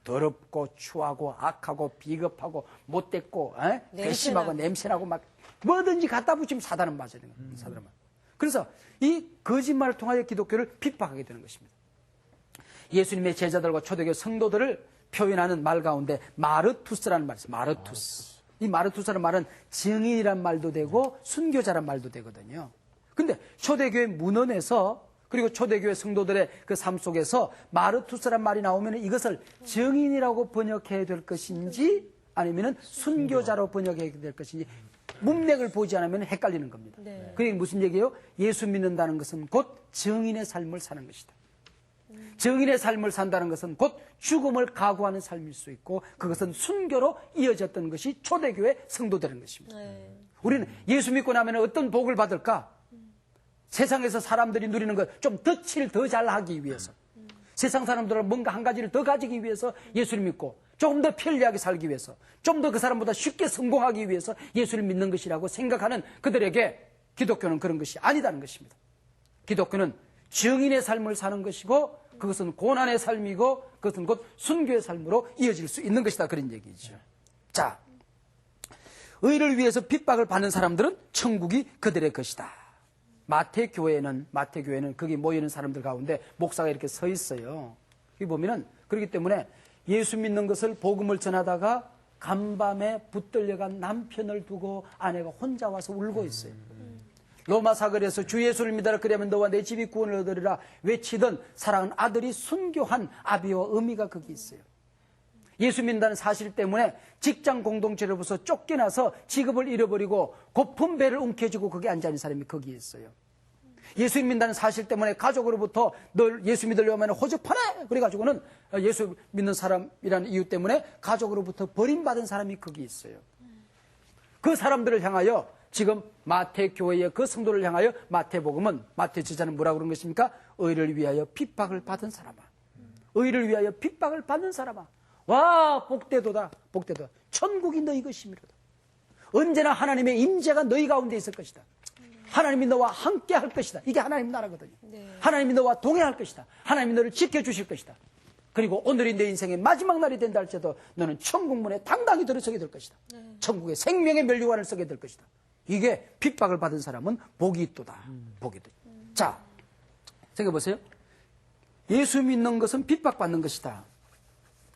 더럽고 추하고 악하고 비겁하고 못됐고 괘씸하고 냄새나고 막 뭐든지 갖다 붙이면 사단은 맞아야 되는 거예요. 사단은 맞아요. 그래서 이 거짓말을 통하여 기독교를 핍박하게 되는 것입니다. 예수님의 제자들과 초대교회 성도들을 표현하는 말 가운데 마르투스라는 말이 있어요. 마르투스. 이 마르투스라는 말은 증인이란 말도 되고 순교자란 말도 되거든요. 근데 초대교회 문헌에서 그리고 초대교회 성도들의 그 삶 속에서 마르투스란 말이 나오면 이것을 증인이라고 번역해야 될 것인지 아니면 순교자로 번역해야 될 것인지 문맥을 보지 않으면 헷갈리는 겁니다. 네. 그게 무슨 얘기예요? 예수 믿는다는 것은 곧 증인의 삶을 사는 것이다. 증인의 삶을 산다는 것은 곧 죽음을 각오하는 삶일 수 있고 그것은 순교로 이어졌던 것이 초대교회 성도되는 것입니다. 네. 우리는 예수 믿고 나면 어떤 복을 받을까? 세상에서 사람들이 누리는 것 좀 덧칠 더 잘하기 위해서 세상 사람들은 뭔가 한 가지를 더 가지기 위해서 예수를 믿고 조금 더 편리하게 살기 위해서 좀 더 그 사람보다 쉽게 성공하기 위해서 예수를 믿는 것이라고 생각하는 그들에게 기독교는 그런 것이 아니다는 것입니다. 기독교는 증인의 삶을 사는 것이고 그것은 고난의 삶이고 그것은 곧 순교의 삶으로 이어질 수 있는 것이다 그런 얘기죠. 자, 의를 위해서 핍박을 받는 사람들은 천국이 그들의 것이다. 마태교회는 거기 모이는 사람들 가운데 목사가 이렇게 서 있어요. 여기 보면은 그렇기 때문에 예수 믿는 것을 복음을 전하다가 간밤에 붙들려간 남편을 두고 아내가 혼자 와서 울고 있어요. 로마 사거리에서 주 예수를 믿어라 그러면 너와 내 집이 구원을 얻으리라 외치던 사랑하는 아들이 순교한 아비와 어미가 거기 있어요. 예수 믿는다는 사실 때문에 직장 공동체로부터 쫓겨나서 직업을 잃어버리고 고픈 배를 움켜쥐고 거기 앉아있는 사람이 거기 있어요. 예수 믿는다는 사실 때문에 가족으로부터 널 예수 믿으려면 호적파네 그래가지고는 예수 믿는 사람이라는 이유 때문에 가족으로부터 버림받은 사람이 거기 있어요. 그 사람들을 향하여 지금 마태교회의 그 성도를 향하여 마태복음은 마태 저자는 뭐라고 그런 것입니까? 의를 위하여 핍박을 받은 사람아. 의를 위하여 핍박을 받는 사람아. 와 복되도다 복되도다. 천국이 너희 것이미로다. 언제나 하나님의 임재가 너희 가운데 있을 것이다. 하나님이 너와 함께 할 것이다. 이게 하나님 나라거든요. 네. 하나님이 너와 동행할 것이다. 하나님이 너를 지켜주실 것이다. 그리고 오늘이 내 인생의 마지막 날이 된다 할지라도 너는 천국문에 당당히 들어서게 될 것이다. 천국의 생명의 면류관을 쓰게 될 것이다. 이게 핍박을 받은 사람은 복이 있도다. 복이 있다. 자, 생각해보세요. 예수 믿는 것은 핍박받는 것이다.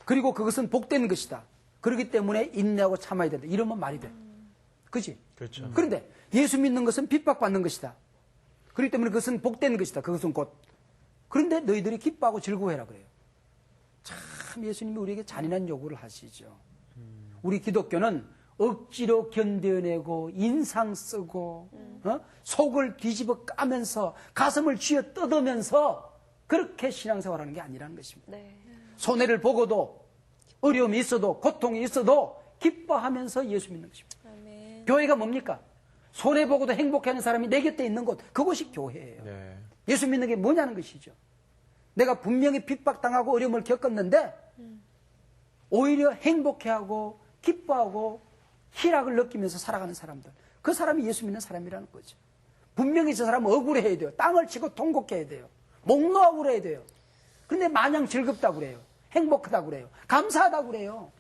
그리고 그것은 복된 것이다. 그렇기 때문에 인내하고 참아야 된다. 이러면 말이 돼. 그지? 그렇죠. 그런데 예수 믿는 것은 핍박받는 것이다. 그렇기 때문에 그것은 복된 것이다. 그것은 곧. 그런데 너희들이 기뻐하고 즐거워해라 그래요. 참 예수님이 우리에게 잔인한 요구를 하시죠. 우리 기독교는 억지로 견뎌내고 인상 쓰고 속을 뒤집어 까면서 가슴을 쥐어 뜯으면서 그렇게 신앙생활하는 게 아니라는 것입니다. 네. 손해를 보고도 어려움이 있어도 고통이 있어도 기뻐하면서 예수 믿는 것입니다. 아멘. 교회가 뭡니까? 손해보고도 행복해하는 사람이 내 곁에 있는 곳, 그것이 교회예요. 네. 예수 믿는 게 뭐냐는 것이죠. 내가 분명히 핍박당하고 어려움을 겪었는데 오히려 행복해하고 기뻐하고 희락을 느끼면서 살아가는 사람들, 그 사람이 예수 믿는 사람이라는 거죠. 분명히 저 사람은 억울해야 돼요. 땅을 치고 통곡해야 돼요. 목 놓아 그래야 돼요. 그런데 마냥 즐겁다고 그래요. 행복하다고 그래요. 감사하다고 그래요.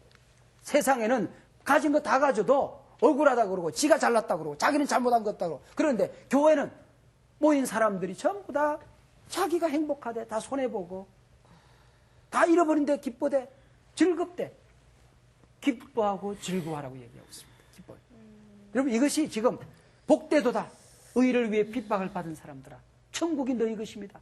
세상에는 가진 거 다 가져도 억울하다고 그러고 지가 잘났다고 그러고 자기는 잘못한 것 같다고 그러고 그런데 교회는 모인 사람들이 전부 다 자기가 행복하대. 다 손해보고 다 잃어버린데 기뻐대. 즐겁대. 기뻐하고 즐거워하라고 얘기하고 있습니다. 기뻐요. 여러분 이것이 지금 복되도다. 의를 위해 핍박을 받은 사람들아. 천국이 너희 것입니다.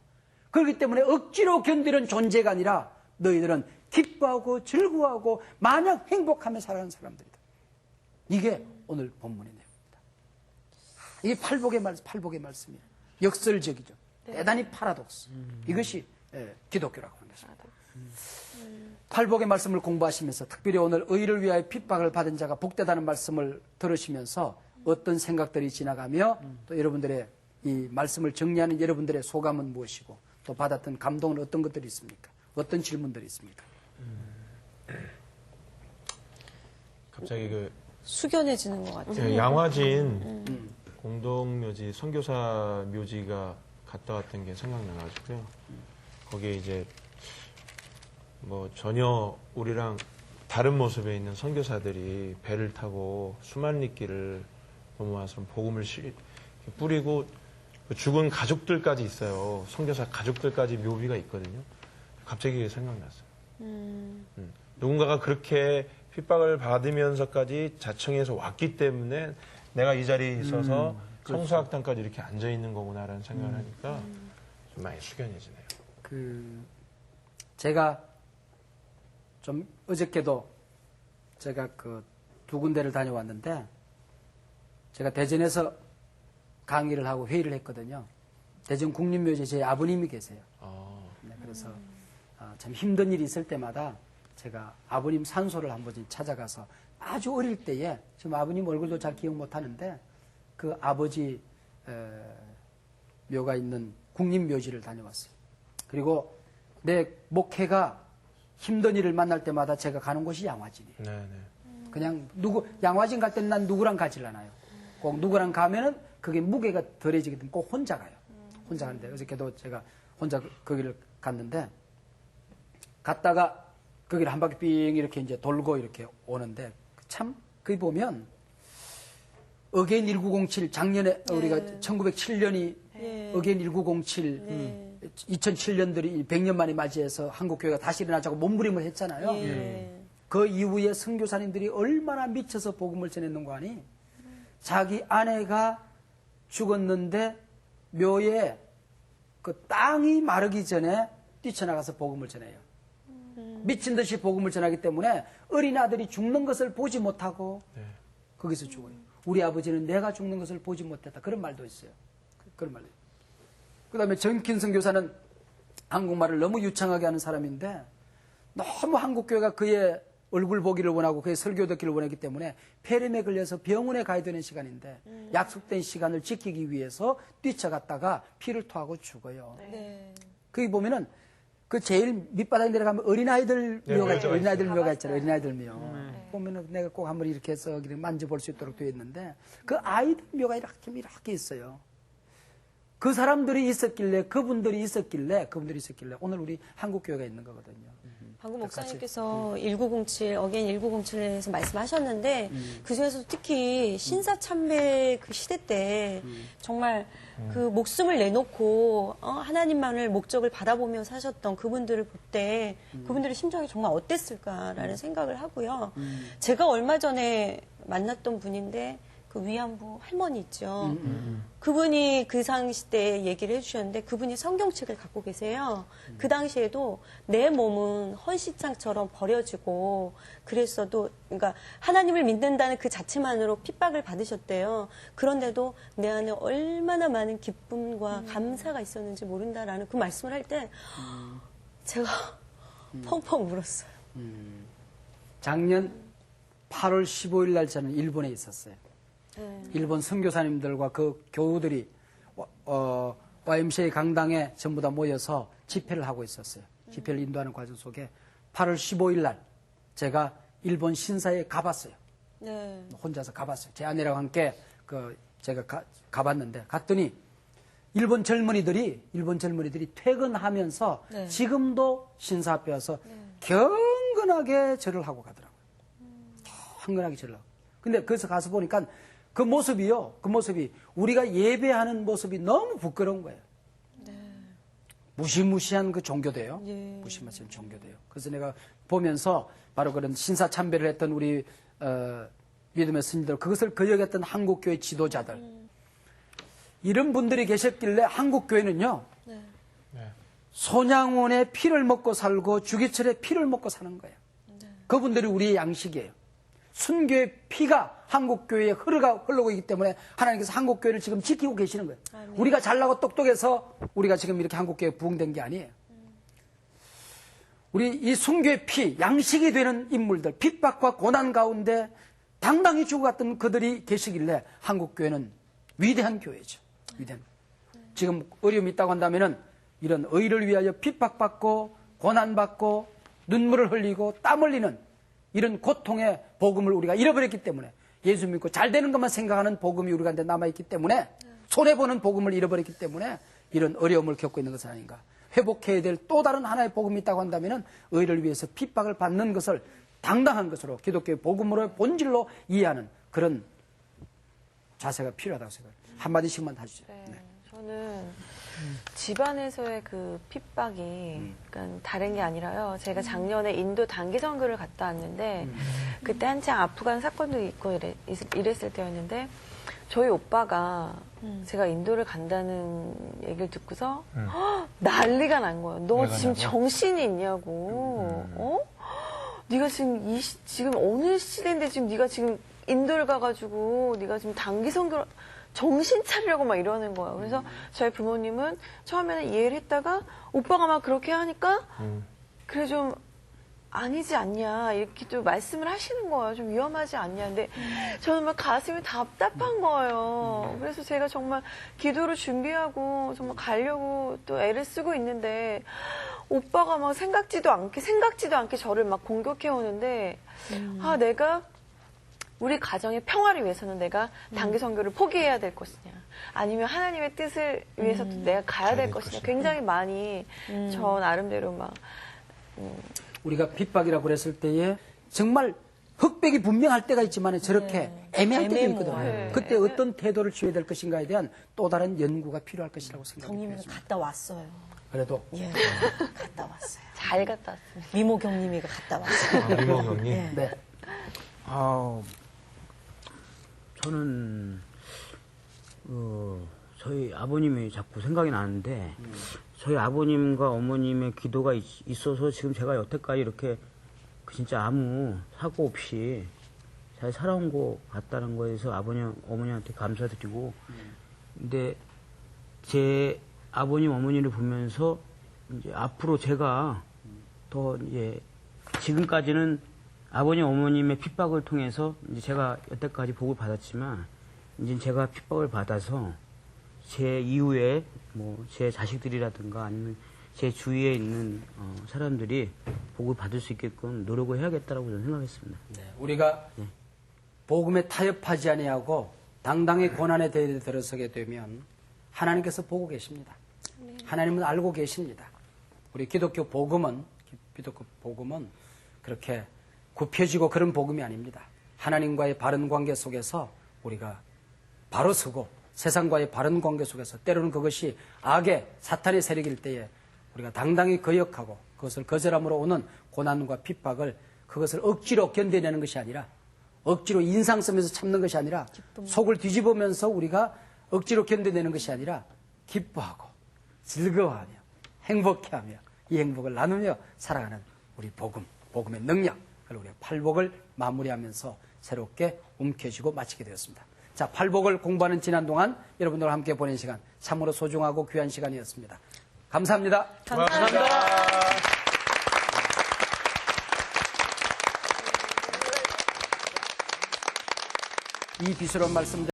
그렇기 때문에 억지로 견디는 존재가 아니라 너희들은 기뻐하고 즐거워하고 마냥 행복하며 살아가는 사람들이다. 이게 오늘 본문의 내용입니다. 이게 팔복의 말씀이에요. 역설적이죠. 대단히 파라독스. 이것이 기독교라고 하는 것입니다. 팔복의 말씀을 공부하시면서 특별히 오늘 의를 위하여 핍박을 받은 자가 복되다는 말씀을 들으시면서 어떤 생각들이 지나가며 또 여러분들의 이 말씀을 정리하는 여러분들의 소감은 무엇이고 또 받았던 감동은 어떤 것들이 있습니까? 어떤 질문들이 있습니까? 갑자기 그 숙연해지는 것 같아요. 양화진 공동묘지 선교사 묘지가 갔다 왔던 게 생각나가지고요. 거기에 이제 뭐 전혀 우리랑 다른 모습에 있는 선교사들이 배를 타고 수만리길을 모아서 복음을 뿌리고 그 죽은 가족들까지 있어요. 선교사 가족들까지 묘비가 있거든요. 갑자기 그게 생각났어요. 누군가가 그렇게 핍박을 받으면서까지 자청해서 왔기 때문에 내가 이 자리에 있어서 성수학당까지 이렇게 앉아 있는 거구나라는 생각을 하니까 좀 많이 숙연해지네요. 제가 좀 어저께도 제가 그 두 군데를 다녀왔는데 제가 대전에서 강의를 하고 회의를 했거든요. 대전 국립묘지에 제 아버님이 계세요. 네, 그래서 참 힘든 일이 있을 때마다 제가 아버님 산소를 한 번씩 찾아가서 아주 어릴 때에 지금 아버님 얼굴도 잘 기억 못 하는데 그 아버지 묘가 있는 국립묘지를 다녀왔어요. 그리고 내 목회가 힘든 일을 만날 때마다 제가 가는 곳이 양화진이에요. 네네. 그냥 양화진 갈 때는 난 누구랑 가질 않아요. 꼭 누구랑 가면은 그게 무게가 덜해지기 때문에 꼭 혼자 가요. 혼자 가는데 어저께도 제가 혼자 거기를 갔는데 갔다가 거기를 한 바퀴 삥 이렇게 이제 돌고 이렇게 오는데 참 거기 보면 어게인 1907 작년에 우리가 1907년이 어게인 1907 2007년들이 100년 만에 맞이해서 한국교회가 다시 일어나자고 몸부림을 했잖아요. 그 이후에 선교사님들이 얼마나 미쳐서 복음을 전했는가 하니 자기 아내가 죽었는데 묘에 그 땅이 마르기 전에 뛰쳐나가서 복음을 전해요. 미친 듯이 복음을 전하기 때문에 어린아들이 죽는 것을 보지 못하고 거기서 죽어요. 우리 아버지는 내가 죽는 것을 보지 못했다. 그런 말도 있어요. 그런 말도. 그 다음에 정킨 선교사는 한국말을 너무 유창하게 하는 사람인데 너무 한국교회가 그의 얼굴 보기를 원하고 그의 설교 듣기를 원했기 때문에 폐렴에 걸려서 병원에 가야 되는 시간인데 약속된 시간을 지키기 위해서 뛰쳐갔다가 피를 토하고 죽어요. 거기 보면은 그 제일 밑바닥에 내려가면 어린아이들 묘가 있죠. 어린아이들 묘가 있잖아요. 어린아이들 묘. 보면은 내가 꼭 한번 이렇게 해서 만져볼 수 있도록 되어 있는데 그 아이들 묘가 이렇게 있어요. 그 사람들이 있었길래 그분들이 있었길래 오늘 우리 한국교회가 있는 거거든요. 방금 목사님께서 1907, 어게인 1907에서 말씀하셨는데 그중에서도 특히 신사참배 그 시대 때 정말 그 목숨을 내놓고 하나님만을 목적을 바라보며 사셨던 그분들을 볼 때 그분들의 심정이 정말 어땠을까라는 생각을 하고요. 제가 얼마 전에 만났던 분인데 그 위안부 할머니 있죠. 그분이 그 당시 때 얘기를 해주셨는데 그분이 성경책을 갖고 계세요. 그 당시에도 내 몸은 헌시장처럼 버려지고 그랬어도 그러니까 하나님을 믿는다는 그 자체만으로 핍박을 받으셨대요. 그런데도 내 안에 얼마나 많은 기쁨과 감사가 있었는지 모른다라는 그 말씀을 할 때 제가 펑펑 울었어요. 작년 8월 15일 날 저는 일본에 있었어요. 일본 선교사님들과 그 교우들이 YMCA 강당에 전부 다 모여서 집회를 하고 있었어요. 집회를 인도하는 과정 속에 8월 15일 날 제가 일본 신사에 가봤어요. 혼자서 가봤어요. 제 아내랑 함께 제가 가봤는데 갔더니 일본 젊은이들이 퇴근하면서 지금도 신사 앞에 와서 경건하게 절을 하고 가더라고요. 경건하게 절을 하고. 근데 거기서 가서 보니까 그 모습이 우리가 예배하는 모습이 너무 부끄러운 거예요. 무시무시한 그 종교대요. 무시무시한 종교대요. 그래서 내가 보면서 바로 그런 신사참배를 했던 우리 믿음의 스님들, 그것을 거역했던 한국교회 지도자들, 이런 분들이 계셨길래 한국교회는요, 소냥원의 피를 먹고 살고 주기철의 피를 먹고 사는 거예요. 그분들이 우리의 양식이에요. 순교의 피가 한국교회에 흐르고 있기 때문에 하나님께서 한국교회를 지금 지키고 계시는 거예요. 우리가 잘나고 똑똑해서 우리가 지금 이렇게 한국교회에 부흥된 게 아니에요. 우리 이 순교의 피, 양식이 되는 인물들, 핍박과 고난 가운데 당당히 죽어갔던 그들이 계시길래 한국교회는 위대한 교회죠. 지금 어려움이 있다고 한다면은 이런 의를 위하여 핍박받고 고난받고 눈물을 흘리고 땀 흘리는 이런 고통의 복음을 우리가 잃어버렸기 때문에, 예수 믿고 잘 되는 것만 생각하는 복음이 우리 가운데 남아있기 때문에, 손해보는 복음을 잃어버렸기 때문에 이런 어려움을 겪고 있는 것은 아닌가. 회복해야 될 또 다른 하나의 복음이 있다고 한다면 의를 위해서 핍박을 받는 것을 당당한 것으로 기독교의 복음으로 본질로 이해하는 그런 자세가 필요하다고 생각해요. 한마디씩만 해주세요. 네, 네. 저는 집안에서의 그 핍박이 그러니까 다른 게 아니라요. 제가 작년에 인도 단기 선교를 갔다 왔는데 그때 한창 아프간 사건도 있고 이랬을 때였는데 저희 오빠가 제가 인도를 간다는 얘기를 듣고서 난리가 난 거예요. 너 지금 정신이 있냐고. 어? 네가 지금 지금 어느 시대인데 지금 네가 지금 인도를 가가지고 네가 지금 단기 선교를 정신 차리라고 막 이러는 거예요. 그래서 저희 부모님은 처음에는 이해를 했다가 오빠가 막 그렇게 하니까 그래 좀 아니지 않냐 이렇게 또 말씀을 하시는 거예요. 좀 위험하지 않냐. 근데 저는 막 가슴이 답답한 거예요. 그래서 제가 정말 기도를 준비하고 정말 가려고 또 애를 쓰고 있는데 오빠가 막 생각지도 않게 저를 막 공격해 오는데 아 내가 우리 가정의 평화를 위해서는 내가 단기 선교를 포기해야 될 것이냐 아니면 하나님의 뜻을 위해서 내가 가야 될 것이냐 굉장히 많이 저 나름대로 막 우리가 핍박이라고 그랬을 때에 정말 흑백이 분명할 때가 있지만 저렇게 애매할 때도 있거든요. 네. 그때 어떤 태도를 취해야 될 것인가에 대한 또 다른 연구가 필요할 것이라고 경님이가 생각합니다. 갔다 왔어요. 그래도 예, 갔다 왔어요. 잘 갔다 왔습니다. 미모 경님이가 갔다 왔어요. 리모 형님. 예. 네. 저는 저희 아버님이 자꾸 생각이 나는데 저희 아버님과 어머님의 기도가 있어서 지금 제가 여태까지 이렇게 진짜 아무 사고 없이 잘 살아온 것 같다는 거에서 어머니한테 감사드리고 근데 제 아버님 어머니를 보면서 이제 앞으로 제가 더 이제 지금까지는 아버님 어머님의 핍박을 통해서 이제 제가 여태까지 복을 받았지만 이제 제가 핍박을 받아서 제 이후에 뭐 제 자식들이라든가 아니면 제 주위에 있는 사람들이 복을 받을 수 있게끔 노력을 해야겠다라고 저는 생각했습니다. 네, 우리가 복음에 타협하지 아니하고 당당히 고난에 대해 들어서게 되면 하나님께서 보고 계십니다. 하나님은 알고 계십니다. 우리 기독교 복음은 그렇게 굽혀지고 그런 복음이 아닙니다. 하나님과의 바른 관계 속에서 우리가 바로 서고 세상과의 바른 관계 속에서 때로는 그것이 악의 사탄의 세력일 때에 우리가 당당히 거역하고 그것을 거절함으로 오는 고난과 핍박을 그것을 억지로 견뎌내는 것이 아니라 억지로 인상 쓰면서 참는 것이 아니라 속을 뒤집으면서 우리가 억지로 견뎌내는 것이 아니라 기뻐하고 즐거워하며 행복해하며 이 행복을 나누며 살아가는 우리 복음의 능력 그걸 우리가 팔복을 마무리하면서 새롭게 움켜쥐고 마치게 되었습니다. 자, 팔복을 공부하는 지난 동안 여러분들과 함께 보낸 시간 참으로 소중하고 귀한 시간이었습니다. 감사합니다. 감사합니다. 이 비수런 말씀